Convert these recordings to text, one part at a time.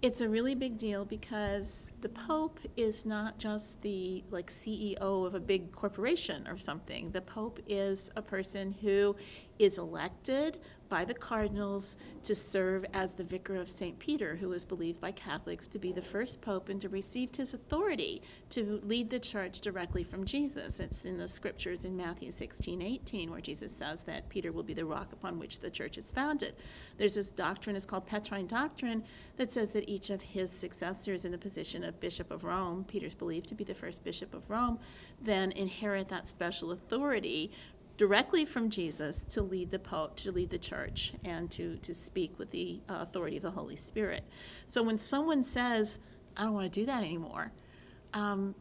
It's a really big deal because the Pope is not just the CEO of a big corporation or something. The Pope is a person who is elected by the cardinals to serve as the vicar of St. Peter, who is believed by Catholics to be the first pope and to receive his authority to lead the church directly from Jesus. It's in the scriptures in Matthew 16:18, where Jesus says that Peter will be the rock upon which the church is founded. There's this doctrine, it's called Petrine doctrine, that says that each of his successors in the position of Bishop of Rome, Peter's believed to be the first Bishop of Rome, then inherit that special authority directly from Jesus to lead the Pope, to lead the church, and to speak with the authority of the Holy Spirit. So when someone says, I don't want to do that anymore,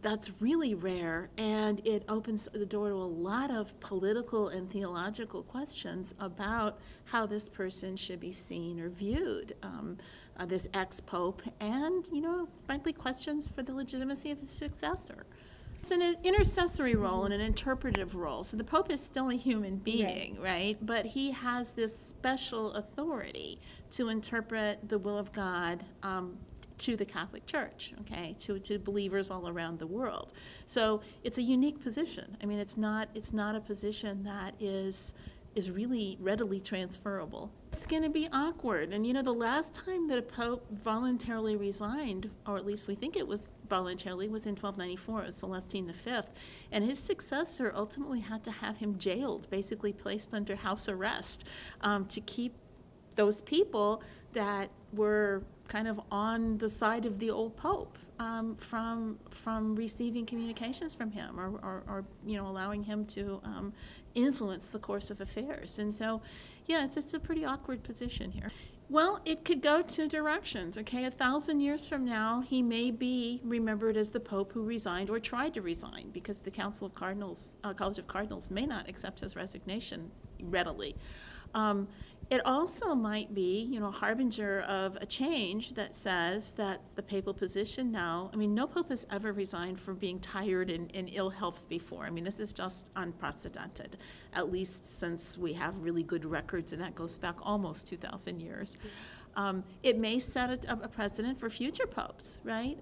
that's really rare, and it opens the door to a lot of political and theological questions about how this person should be seen or viewed, this ex-pope, and, frankly, questions for the legitimacy of his successor. It's an intercessory role and an interpretive role. So the Pope is still a human being, right? But he has this special authority to interpret the will of God to the Catholic Church, okay, to believers all around the world. So it's a unique position. I mean, it's not a position that is really readily transferable. It's going to be awkward. And the last time that a pope voluntarily resigned, or at least we think it was voluntarily, was in 1294. It was Celestine V. And his successor ultimately had to have him jailed, basically placed under house arrest, to keep those people that were kind of on the side of the old pope from receiving communications from him or allowing him to influence the course of affairs. And so, it's a pretty awkward position here. Well, it could go two directions, okay? 1,000 years from now, he may be remembered as the Pope who resigned or tried to resign, because the College of Cardinals may not accept his resignation readily. It also might be, a harbinger of a change that says that the papal position now, no pope has ever resigned for being tired and ill health before. This is just unprecedented, at least since we have really good records, and that goes back almost 2,000 years. It may set a precedent for future popes, right?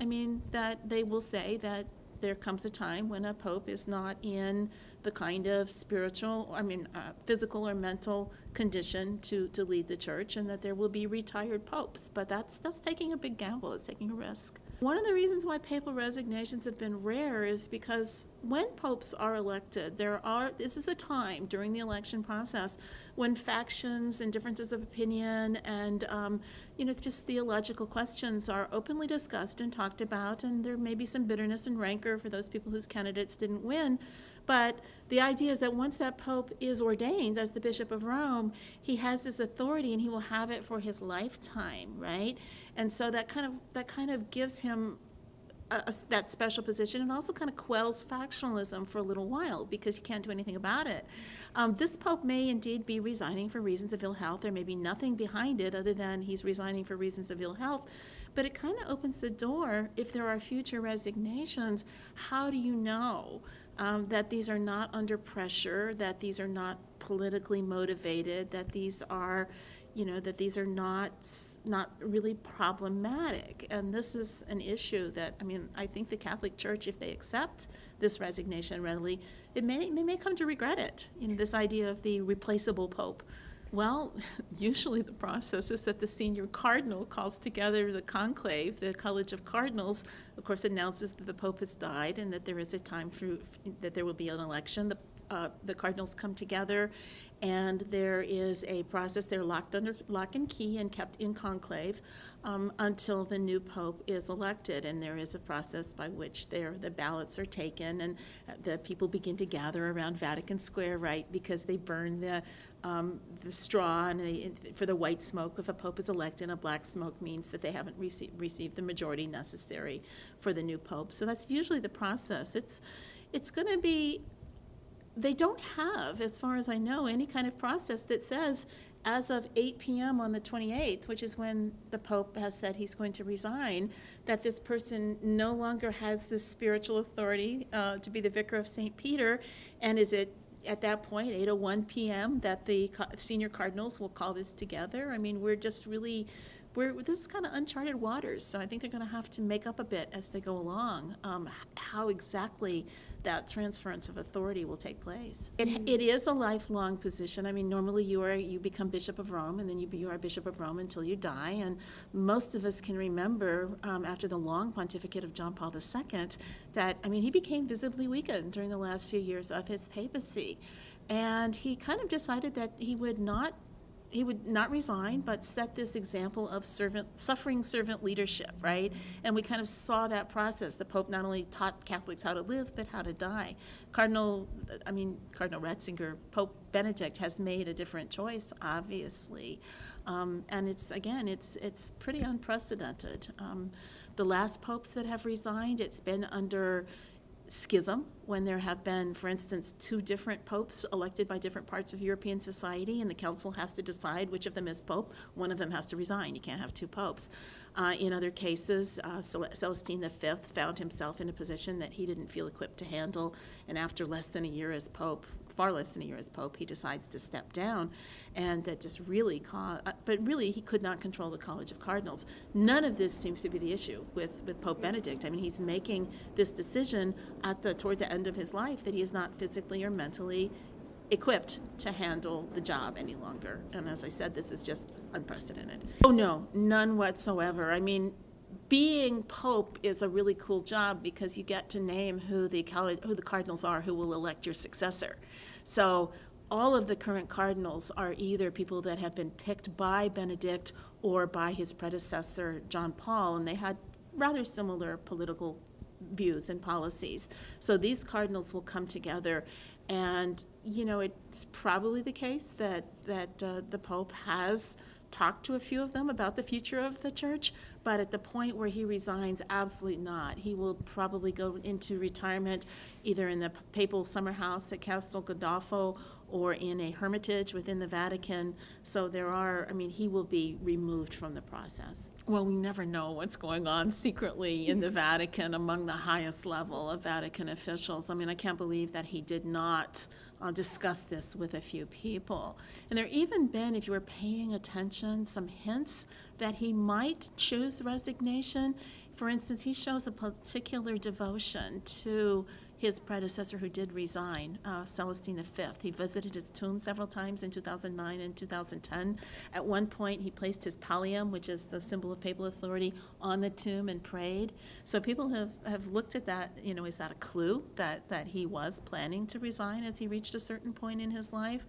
That they will say that there comes a time when a pope is not in the kind of physical or mental condition to lead the church, and that there will be retired popes. But that's taking a big gamble. It's taking a risk. One of the reasons why papal resignations have been rare is because when popes are elected, this is a time during the election process when factions and differences of opinion and just theological questions are openly discussed and talked about, and there may be some bitterness and rancor for those people whose candidates didn't win. But the idea is that once that pope is ordained as the Bishop of Rome, he has this authority and he will have it for his lifetime, right? And so that kind of gives him that special position, and also kind of quells factionalism for a little while, because you can't do anything about it. This pope may indeed be resigning for reasons of ill health. There may be nothing behind it other than he's resigning for reasons of ill health. But it kind of opens the door, if there are future resignations, how do you know that these are not under pressure, that these are not politically motivated, that these are not really problematic? And this is an issue that, I think the Catholic Church, if they accept this resignation readily, they may come to regret it, in this idea of the replaceable pope. Well, usually the process is that the senior cardinal calls together the conclave. The College of Cardinals, of course, announces that the Pope has died and that there is a time that there will be an election. The cardinals come together, and there is a process. They're locked under lock and key and kept in conclave until the new pope is elected. And there is a process by which the ballots are taken, and the people begin to gather around Vatican Square, right? Because they burn the straw for the white smoke. If a pope is elected, a black smoke means that they haven't received the majority necessary for the new pope. So that's usually the process. It's going to be. They don't have, as far as I know, any kind of process that says, as of 8 p.m. on the 28th, which is when the Pope has said he's going to resign, that this person no longer has the spiritual authority to be the vicar of St. Peter. And is it at that point, 8:01 p.m., that the senior cardinals will call this together? We're just really this is kind of uncharted waters, so I think they're going to have to make up a bit as they go along, how exactly that transference of authority will take place. It is a lifelong position. I mean, normally you become Bishop of Rome, and then you are Bishop of Rome until you die, and most of us can remember after the long pontificate of John Paul II that, I mean, he became visibly weakened during the last few years of his papacy, and he kind of decided that he would not resign, but set this example of suffering servant leadership, right? And we kind of saw that process. The Pope not only taught Catholics how to live, but how to die. Cardinal Ratzinger, Pope Benedict has made a different choice, obviously. And it's pretty unprecedented. The last popes that have resigned, it's been under schism, when there have been, for instance, two different popes elected by different parts of European society, and the council has to decide which of them is pope. One of them has to resign. You can't have two popes. In other cases, Celestine V found himself in a position that he didn't feel equipped to handle, and after less than a year as pope, far less than a year as pope, he decides to step down, and that just really but really he could not control the College of Cardinals. None of this seems to be the issue with Pope Benedict. I mean, he's making this decision toward the end of his life that he is not physically or mentally equipped to handle the job any longer. And as I said, this is just unprecedented. Oh no, none whatsoever. I mean, being Pope is a really cool job because you get to name who the cardinals are who will elect your successor. So all of the current cardinals are either people that have been picked by Benedict or by his predecessor, John Paul, and they had rather similar political views and policies. So these cardinals will come together, and it's probably the case that the Pope has talked to a few of them about the future of the church, but at the point where he resigns, absolutely not. He will probably go into retirement either in the papal summer house at Castel Gandolfo or in a hermitage within the Vatican. So he will be removed from the process. Well, we never know what's going on secretly in the Vatican among the highest level of Vatican officials. I mean, I can't believe that he did not discuss this with a few people. And there even been, if you were paying attention, some hints that he might choose resignation. For instance, he shows a particular devotion to his predecessor who did resign, Celestine V. He visited his tomb several times in 2009 and 2010. At one point, he placed his pallium, which is the symbol of papal authority, on the tomb and prayed. So people have looked at that, is that a clue that he was planning to resign as he reached a certain point in his life?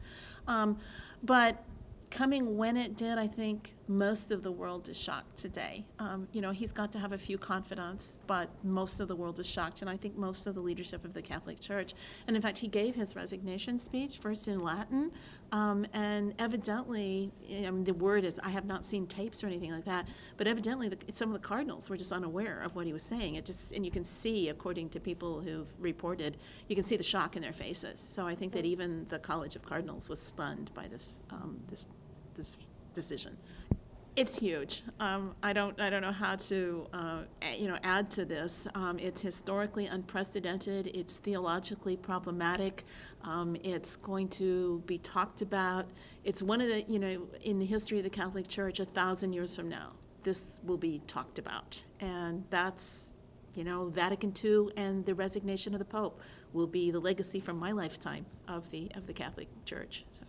But coming when it did, I think most of the world is shocked today. He's got to have a few confidants, but most of the world is shocked, and I think most of the leadership of the Catholic Church. And in fact, he gave his resignation speech first in Latin, and evidently, the word is, I have not seen tapes or anything like that, but evidently some of the cardinals were just unaware of what he was saying. And you can see, according to people who've reported, you can see the shock in their faces. So I think that even the College of Cardinals was stunned by this decision. It's huge. I don't know how to add to this. It's historically unprecedented. It's theologically problematic. It's going to be talked about. It's one of the in the history of the Catholic Church, 1,000 years from now, this will be talked about, and that's Vatican II and the resignation of the Pope will be the legacy from my lifetime of the Catholic Church. So.